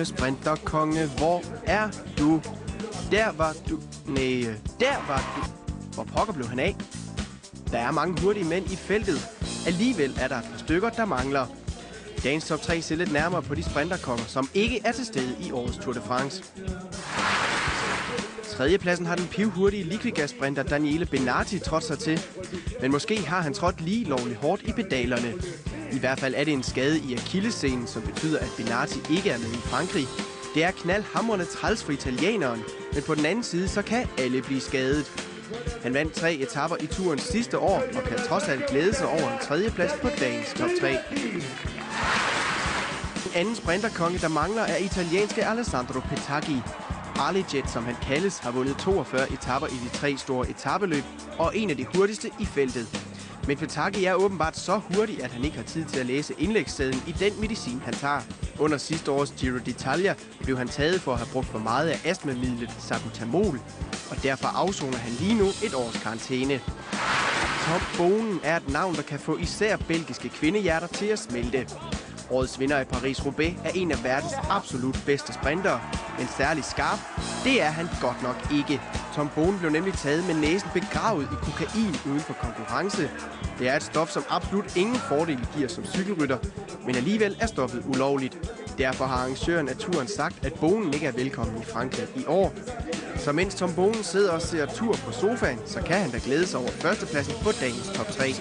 Sprinterkonge, hvor er du? Der var du. Nej, der var du. Hvor pokker blev han af? Der er mange hurtige mænd i feltet. Alligevel er der et par stykker, der mangler. Dagens top 3 ser lidt nærmere på de sprinterkonger, som ikke er til stede i årets Tour de France. Tredjepladsen har den pivhurtige Liquigas-sprinter Daniele Benati trådt sig til. Men måske har han trådt lige lovligt hårdt i pedalerne. I hvert fald er det en skade i akillessenen, som betyder, at Benati ikke er med i Frankrig. Det er knaldhamrende træls for italieneren, men på den anden side, så kan alle blive skadet. Han vandt 3 etaper i turens sidste år, og kan trods alt glæde sig over en tredjeplads på dagens top 3. Den anden sprinterkonge, der mangler, er italienske Alessandro Petacchi. Harley-Jet, som han kaldes, har vundet 42 etaper i de 3 store etapeløb, og en af de hurtigste i feltet. Men Petacchi er åbenbart så hurtig, at han ikke har tid til at læse indlægssedlen i den medicin, han tager. Under sidste års Giro d'Italia blev han taget for at have brugt for meget af astmamidlet salbutamol, og derfor afsoner han lige nu et års karantæne. Tom Boonen er et navn, der kan få især belgiske kvindehjerter til at smelte. Årets vinder i Paris-Roubaix er en af verdens absolut bedste sprintere, men særlig skarp, det er han godt nok ikke. Tom Boonen blev nemlig taget med næsen begravet i kokain uden for konkurrence. Det er et stof, som absolut ingen fordele giver som cykelrytter, men alligevel er stoffet ulovligt. Derfor har arrangøren af turen sagt, at Boonen ikke er velkommen i Frankrig i år. Så mens Tom Boonen sidder og ser tur på sofaen, så kan han da glæde sig over førstepladsen på dagens top 3.